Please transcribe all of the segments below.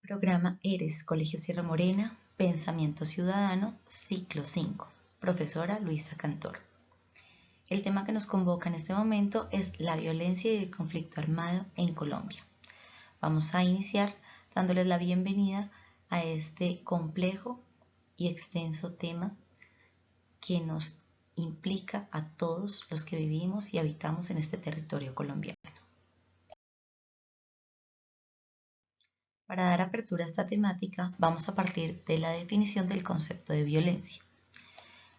Programa ERES, Colegio Sierra Morena, Pensamiento Ciudadano, Ciclo 5. Profesora Luisa Cantor. El tema que nos convoca en este momento es la violencia y el conflicto armado en Colombia. Vamos a iniciar dándoles la bienvenida a este complejo y extenso tema que nos implica a todos los que vivimos y habitamos en este territorio colombiano. Para dar apertura a esta temática, vamos a partir de la definición del concepto de violencia.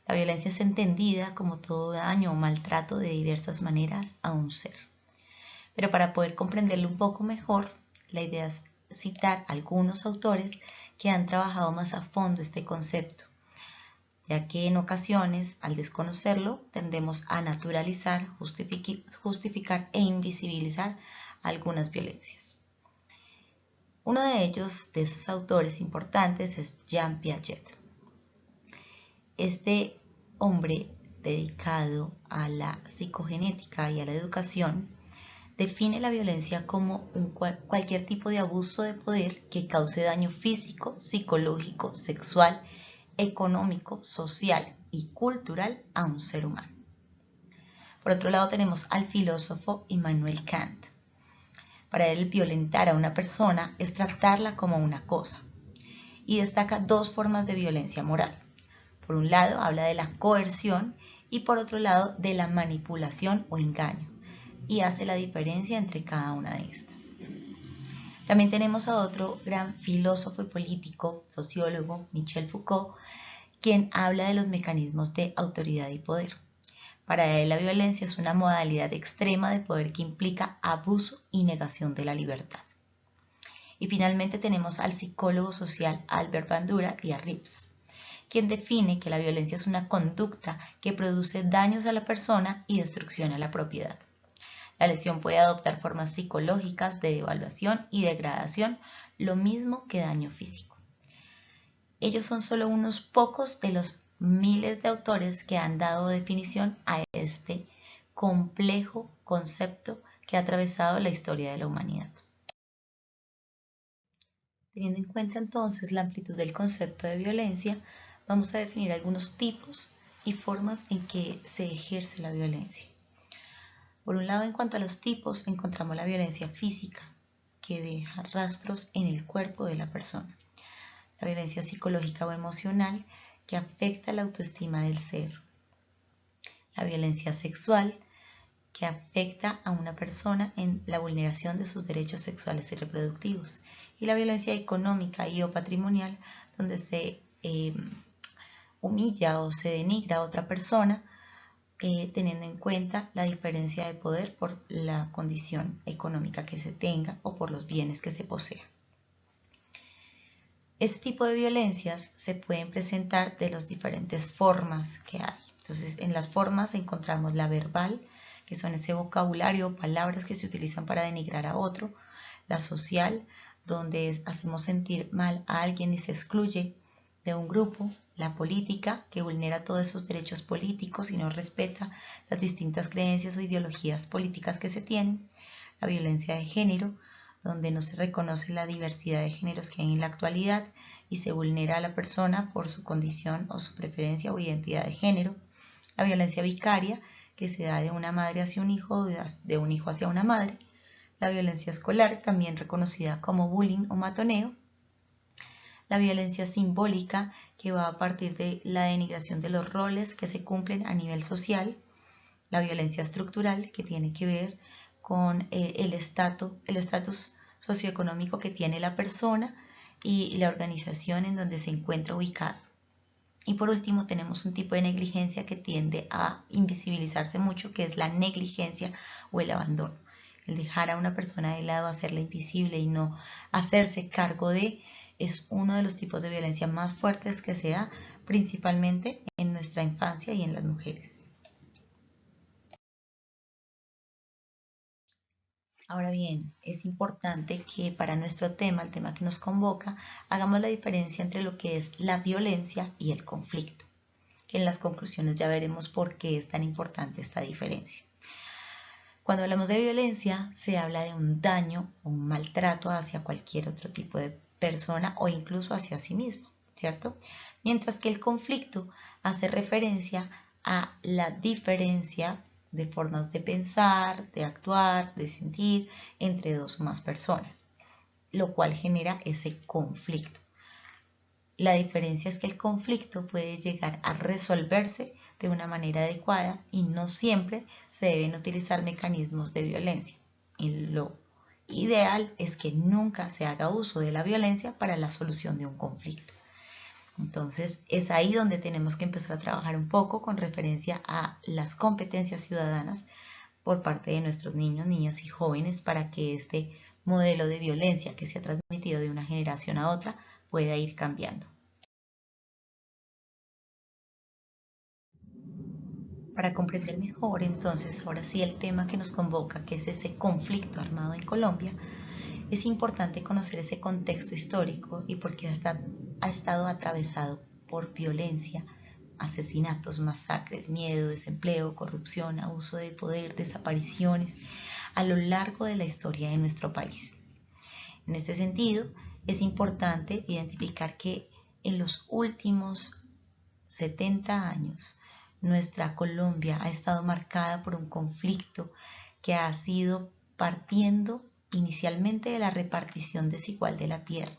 La violencia es entendida como todo daño o maltrato de diversas maneras a un ser. Pero para poder comprenderlo un poco mejor, la idea es citar algunos autores que han trabajado más a fondo este concepto, ya que en ocasiones, al desconocerlo, tendemos a naturalizar, justificar e invisibilizar algunas violencias. Uno de ellos, de esos autores importantes, es Jean Piaget. Este hombre dedicado a la psicogenética y a la educación define la violencia como cualquier tipo de abuso de poder que cause daño físico, psicológico, sexual, económico, social y cultural a un ser humano. Por otro lado tenemos al filósofo Immanuel Kant. Para él, violentar a una persona es tratarla como una cosa, y destaca dos formas de violencia moral. Por un lado, habla de la coerción y por otro lado, de la manipulación o engaño, y hace la diferencia entre cada una de estas. También tenemos a otro gran filósofo y político, sociólogo, Michel Foucault, quien habla de los mecanismos de autoridad y poder. Para él, la violencia es una modalidad extrema de poder que implica abuso y negación de la libertad. Y finalmente tenemos al psicólogo social Albert Bandura y a Rips, quien define que la violencia es una conducta que produce daños a la persona y destrucción a la propiedad. La lesión puede adoptar formas psicológicas de devaluación y degradación, lo mismo que daño físico. Ellos son solo unos pocos de los miles de autores que han dado definición a este complejo concepto que ha atravesado la historia de la humanidad. Teniendo en cuenta entonces la amplitud del concepto de violencia, vamos a definir algunos tipos y formas en que se ejerce la violencia. Por un lado, en cuanto a los tipos, encontramos la violencia física, que deja rastros en el cuerpo de la persona. La violencia psicológica o emocional, que afecta la autoestima del ser. La violencia sexual, que afecta a una persona en la vulneración de sus derechos sexuales y reproductivos. Y la violencia económica y o patrimonial, donde se humilla o se denigra a otra persona, teniendo en cuenta la diferencia de poder por la condición económica que se tenga o por los bienes que se posea. Este tipo de violencias se pueden presentar de las diferentes formas que hay. Entonces, en las formas encontramos la verbal, que son ese vocabulario o palabras que se utilizan para denigrar a otro, la social, donde hacemos sentir mal a alguien y se excluye de un grupo, la política, que vulnera todos esos derechos políticos y no respeta las distintas creencias o ideologías políticas que se tienen, la violencia de género, donde no se reconoce la diversidad de géneros que hay en la actualidad y se vulnera a la persona por su condición o su preferencia o identidad de género, la violencia vicaria, que se da de una madre hacia un hijo o de un hijo hacia una madre, la violencia escolar, también reconocida como bullying o matoneo, la violencia simbólica, que va a partir de la denigración de los roles que se cumplen a nivel social, la violencia estructural, que tiene que ver con el estatus socioeconómico que tiene la persona y la organización en donde se encuentra ubicada. Y por último tenemos un tipo de negligencia que tiende a invisibilizarse mucho, que es la negligencia o el abandono. El dejar a una persona de lado, hacerla invisible y no hacerse cargo de, es uno de los tipos de violencia más fuertes que se da principalmente en nuestra infancia y en las mujeres. Ahora bien, es importante que para nuestro tema, el tema que nos convoca, hagamos la diferencia entre lo que es la violencia y el conflicto, que en las conclusiones ya veremos por qué es tan importante esta diferencia. Cuando hablamos de violencia, se habla de un daño o un maltrato hacia cualquier otro tipo de persona o incluso hacia sí mismo, ¿cierto? Mientras que el conflicto hace referencia a la diferencia de formas de pensar, de actuar, de sentir entre dos o más personas, lo cual genera ese conflicto. La diferencia es que el conflicto puede llegar a resolverse de una manera adecuada y no siempre se deben utilizar mecanismos de violencia. Y lo ideal es que nunca se haga uso de la violencia para la solución de un conflicto. Entonces es ahí donde tenemos que empezar a trabajar un poco con referencia a las competencias ciudadanas por parte de nuestros niños, niñas y jóvenes para que este modelo de violencia que se ha transmitido de una generación a otra pueda ir cambiando. Para comprender mejor, entonces, ahora sí el tema que nos convoca, que es ese conflicto armado en Colombia, es importante conocer ese contexto histórico y por qué ha estado atravesado por violencia, asesinatos, masacres, miedo, desempleo, corrupción, abuso de poder, desapariciones a lo largo de la historia de nuestro país. En este sentido, es importante identificar que en los últimos 70 años, nuestra Colombia ha estado marcada por un conflicto que ha sido partiendo inicialmente de la repartición desigual de la tierra,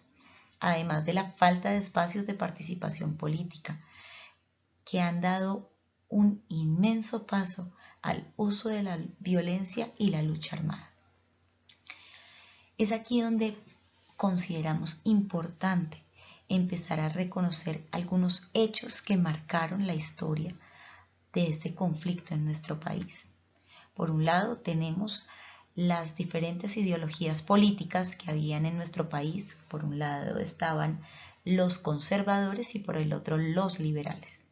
además de la falta de espacios de participación política, que han dado un inmenso paso al uso de la violencia y la lucha armada. Es aquí donde consideramos importante empezar a reconocer algunos hechos que marcaron la historia de ese conflicto en nuestro país. Por un lado tenemos las diferentes ideologías políticas que habían en nuestro país. Por un lado estaban los conservadores y por el otro los liberales.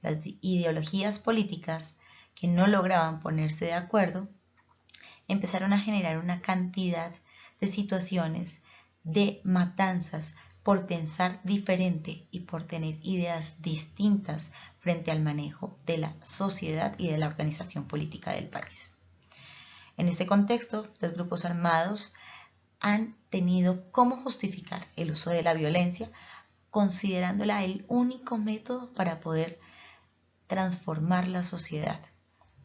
Las ideologías políticas que no lograban ponerse de acuerdo empezaron a generar una cantidad de situaciones de matanzas por pensar diferente y por tener ideas distintas frente al manejo de la sociedad y de la organización política del país. En este contexto, los grupos armados han tenido como justificar el uso de la violencia, considerándola el único método para poder transformar la sociedad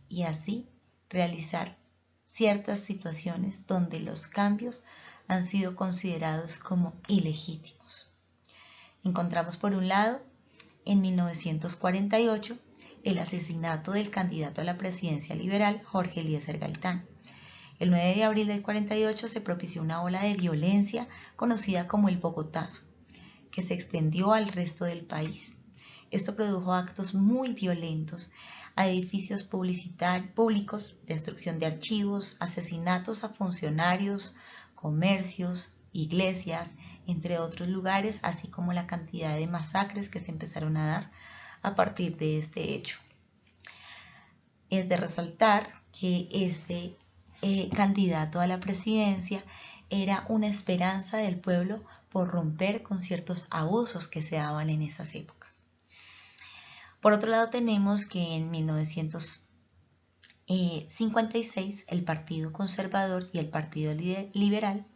y así realizar ciertas situaciones donde los cambios han sido considerados como ilegítimos. Encontramos por un lado, en 1948, el asesinato del candidato a la presidencia liberal Jorge Eliezer Gaitán. El 9 de abril del 48 se propició una ola de violencia conocida como el Bogotazo, que se extendió al resto del país. Esto produjo actos muy violentos a edificios públicos, destrucción de archivos, asesinatos a funcionarios, comercios, iglesias, entre otros lugares, así como la cantidad de masacres que se empezaron a dar a partir de este hecho. Es de resaltar que este candidato a la presidencia era una esperanza del pueblo por romper con ciertos abusos que se daban en esas épocas. Por otro lado tenemos que en 1956 el Partido Conservador y el Partido Liberal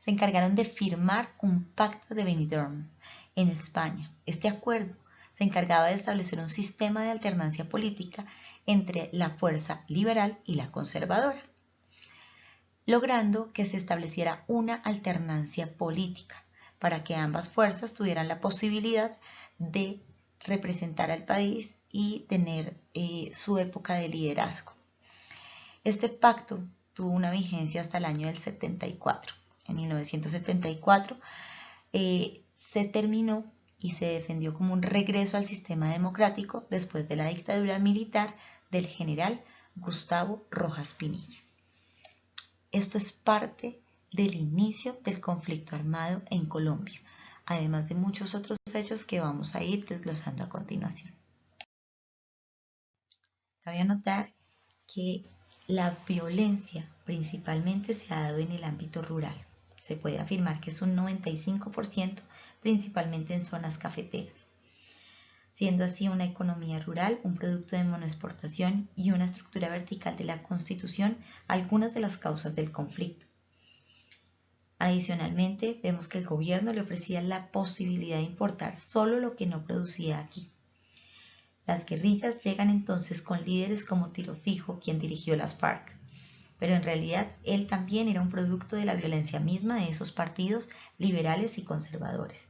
se encargaron de firmar un pacto de Benidorm en España. Este acuerdo se encargaba de establecer un sistema de alternancia política entre la fuerza liberal y la conservadora, logrando que se estableciera una alternancia política para que ambas fuerzas tuvieran la posibilidad de representar al país y tener su época de liderazgo. Este pacto tuvo una vigencia hasta el año del 74. En 1974 se terminó y se defendió como un regreso al sistema democrático después de la dictadura militar del general Gustavo Rojas Pinilla. Esto es parte del inicio del conflicto armado en Colombia, además de muchos otros hechos que vamos a ir desglosando a continuación. Cabe anotar que la violencia principalmente se ha dado en el ámbito rural. Se puede afirmar que es un 95%, principalmente en zonas cafeteras, siendo así una economía rural, un producto de monoexportación y una estructura vertical de la Constitución algunas de las causas del conflicto. Adicionalmente, vemos que el gobierno le ofrecía la posibilidad de importar solo lo que no producía aquí. Las guerrillas llegan entonces con líderes como Tiro Fijo, quien dirigió las FARC, pero en realidad él también era un producto de la violencia misma de esos partidos liberales y conservadores.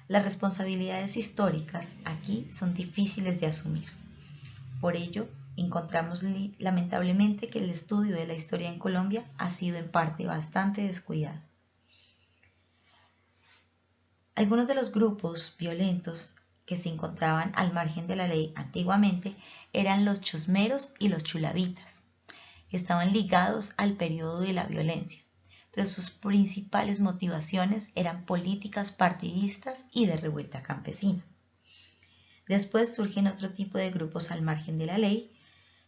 Las responsabilidades históricas aquí son difíciles de asumir. Por ello, encontramos lamentablemente que el estudio de la historia en Colombia ha sido en parte bastante descuidado. Algunos de los grupos violentos que se encontraban al margen de la ley antiguamente eran los chusmeros y los chulavitas. Estaban ligados al periodo de la violencia, pero sus principales motivaciones eran políticas partidistas y de revuelta campesina. Después surgen otro tipo de grupos al margen de la ley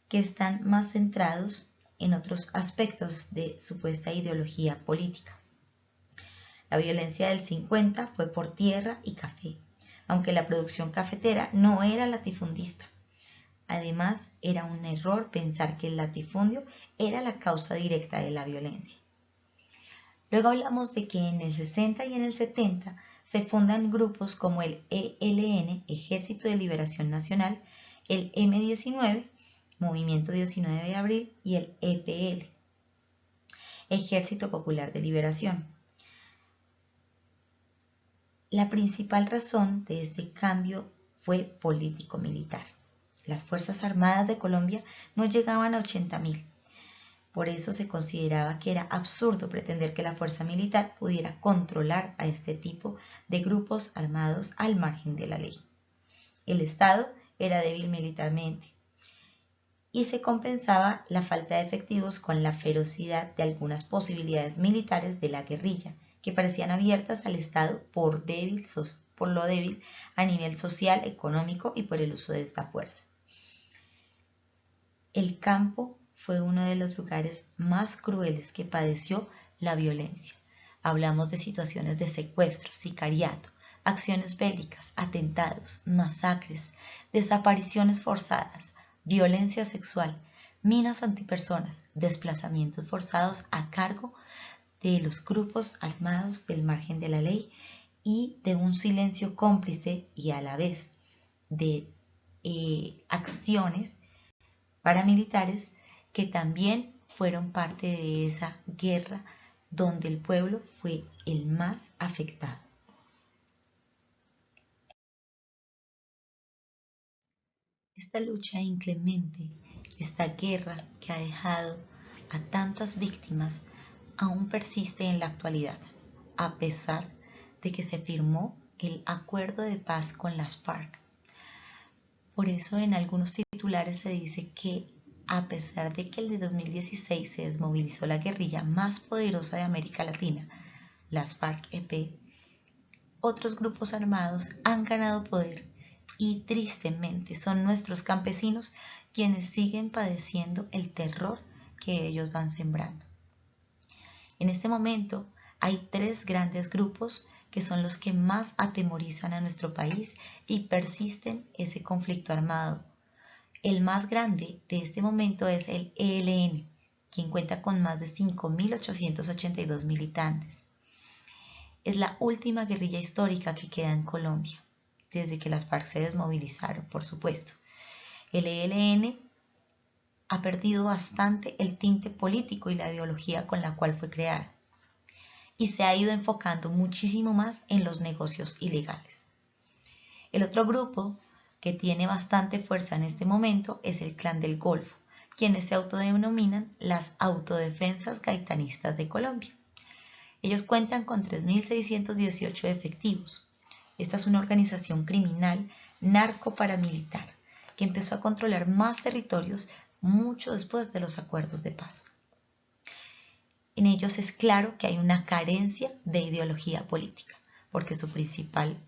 que están más centrados en otros aspectos de supuesta ideología política. La violencia del 50 fue por tierra y café, aunque la producción cafetera no era latifundista. Además, era un error pensar que el latifundio era la causa directa de la violencia. Luego hablamos de que en el 60 y en el 70 se fundan grupos como el ELN, Ejército de Liberación Nacional, el M-19, Movimiento 19 de Abril, y el EPL, Ejército Popular de Liberación. La principal razón de este cambio fue político-militar. Las Fuerzas Armadas de Colombia no llegaban a 80.000. Por eso se consideraba que era absurdo pretender que la fuerza militar pudiera controlar a este tipo de grupos armados al margen de la ley. El Estado era débil militarmente y se compensaba la falta de efectivos con la ferocidad de algunas posibilidades militares de la guerrilla, que parecían abiertas al Estado por lo débil a nivel social, económico y por el uso de esta fuerza. El campo fue uno de los lugares más crueles que padeció la violencia. Hablamos de situaciones de secuestro, sicariato, acciones bélicas, atentados, masacres, desapariciones forzadas, violencia sexual, minas antipersonas, desplazamientos forzados a cargo de los grupos armados del margen de la ley y de un silencio cómplice y a la vez de acciones paramilitares que también fueron parte de esa guerra donde el pueblo fue el más afectado. Esta lucha inclemente, esta guerra que ha dejado a tantas víctimas, aún persiste en la actualidad, a pesar de que se firmó el acuerdo de paz con las FARC. Por eso en algunos titulares se dice que a pesar de que el de 2016 se desmovilizó la guerrilla más poderosa de América Latina, las FARC-EP, otros grupos armados han ganado poder y tristemente son nuestros campesinos quienes siguen padeciendo el terror que ellos van sembrando. En este momento hay 3 grandes grupos que son los que más atemorizan a nuestro país y persisten ese conflicto armado. El más grande de este momento es el ELN, quien cuenta con más de 5.882 militantes. Es la última guerrilla histórica que queda en Colombia, desde que las FARC se desmovilizaron, por supuesto. El ELN ha perdido bastante el tinte político y la ideología con la cual fue creada, y se ha ido enfocando muchísimo más en los negocios ilegales. El otro grupo que tiene bastante fuerza en este momento es el Clan del Golfo, quienes se autodenominan las Autodefensas Gaitanistas de Colombia. Ellos cuentan con 3.618 efectivos. Esta es una organización criminal narco-paramilitar que empezó a controlar más territorios mucho después de los acuerdos de paz. En ellos es claro que hay una carencia de ideología política, porque su principal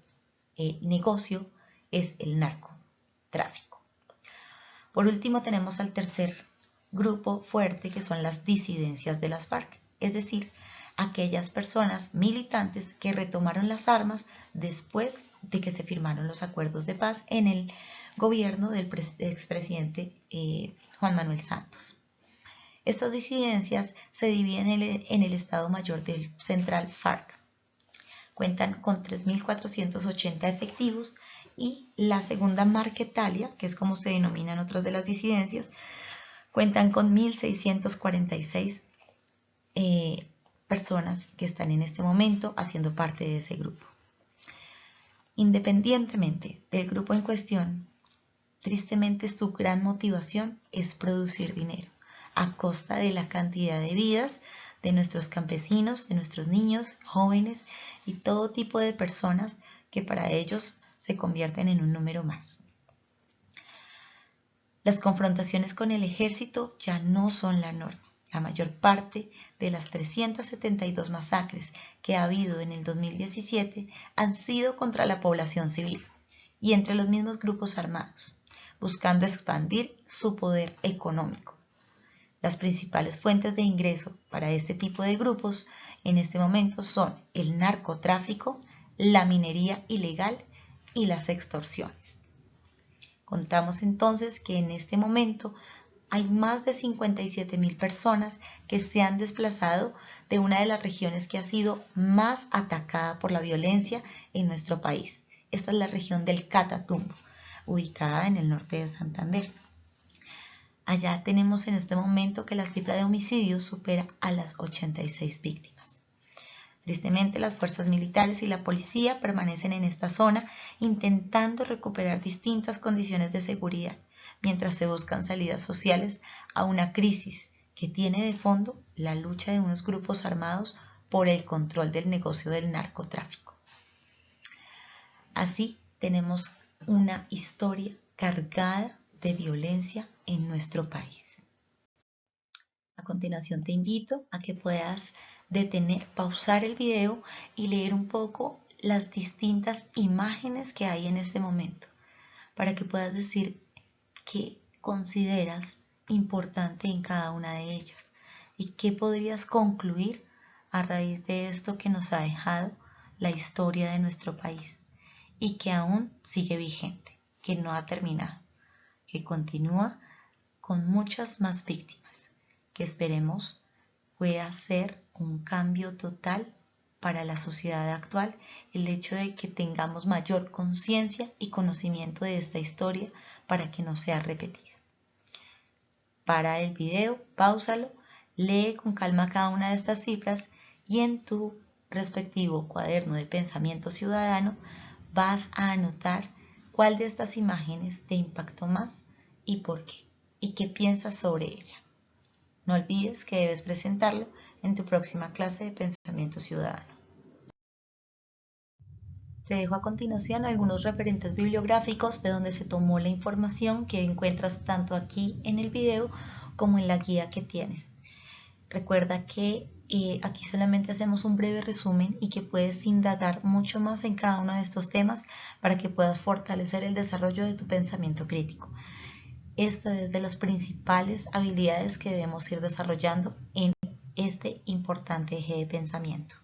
negocio es el narcotráfico. Por último tenemos al tercer grupo fuerte, que son las disidencias de las FARC, es decir, aquellas personas militantes que retomaron las armas después de que se firmaron los acuerdos de paz en el gobierno del expresidente Juan Manuel Santos. Estas disidencias se dividen en el Estado Mayor del Central FARC. Cuentan con 3.480 efectivos y la segunda Marquetalia, que es como se denominan otras de las disidencias, cuentan con 1.646 personas que están en este momento haciendo parte de ese grupo. Independientemente del grupo en cuestión, tristemente su gran motivación es producir dinero a costa de la cantidad de vidas de nuestros campesinos, de nuestros niños, jóvenes y todo tipo de personas que para ellos se convierten en un número más. Las confrontaciones con el ejército ya no son la norma. La mayor parte de las 372 masacres que ha habido en el 2017 han sido contra la población civil y entre los mismos grupos armados, buscando expandir su poder económico. Las principales fuentes de ingreso para este tipo de grupos en este momento son el narcotráfico, la minería ilegal y las extorsiones. Contamos entonces que en este momento hay más de 57.000 personas que se han desplazado de una de las regiones que ha sido más atacada por la violencia en nuestro país. Esta es la región del Catatumbo, ubicada en el norte de Santander. Allá tenemos en este momento que la cifra de homicidios supera a las 86 víctimas. Tristemente, las fuerzas militares y la policía permanecen en esta zona intentando recuperar distintas condiciones de seguridad, mientras se buscan salidas sociales a una crisis que tiene de fondo la lucha de unos grupos armados por el control del negocio del narcotráfico. Así tenemos una historia cargada de violencia en nuestro país. A continuación te invito a que puedas pausar el video y leer un poco las distintas imágenes que hay en este momento, para que puedas decir qué consideras importante en cada una de ellas y qué podrías concluir a raíz de esto que nos ha dejado la historia de nuestro país y que aún sigue vigente, que no ha terminado, que continúa con muchas más víctimas, que esperemos pueda ser un cambio total para la sociedad actual, el hecho de que tengamos mayor conciencia y conocimiento de esta historia para que no sea repetida. Para el video, páusalo, lee con calma cada una de estas cifras y en tu respectivo cuaderno de pensamiento ciudadano vas a anotar cuál de estas imágenes te impactó más y por qué, y qué piensas sobre ella. No olvides que debes presentarlo en tu próxima clase de pensamiento ciudadano. Te dejo a continuación algunos referentes bibliográficos de donde se tomó la información que encuentras tanto aquí en el video como en la guía que tienes. Recuerda que aquí solamente hacemos un breve resumen y que puedes indagar mucho más en cada uno de estos temas para que puedas fortalecer el desarrollo de tu pensamiento crítico. Esta es de las principales habilidades que debemos ir desarrollando en este importante eje de pensamiento.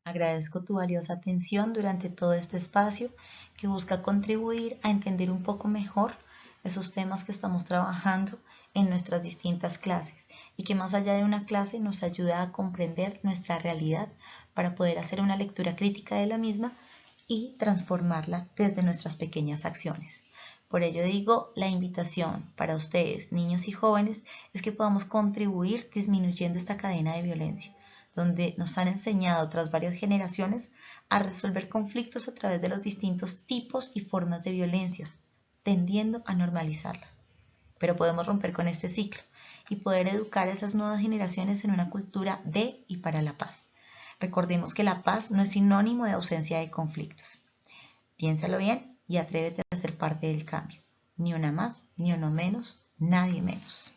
Agradezco tu valiosa atención durante todo este espacio que busca contribuir a entender un poco mejor esos temas que estamos trabajando en nuestras distintas clases y que más allá de una clase nos ayuda a comprender nuestra realidad para poder hacer una lectura crítica de la misma y transformarla desde nuestras pequeñas acciones. Por ello digo, la invitación para ustedes, niños y jóvenes, es que podamos contribuir disminuyendo esta cadena de violencia, donde nos han enseñado tras varias generaciones a resolver conflictos a través de los distintos tipos y formas de violencias, tendiendo a normalizarlas. Pero podemos romper con este ciclo y poder educar a esas nuevas generaciones en una cultura de y para la paz. Recordemos que la paz no es sinónimo de ausencia de conflictos. Piénsalo bien y atrévete a ser parte del cambio. Ni una más, ni uno menos, nadie menos.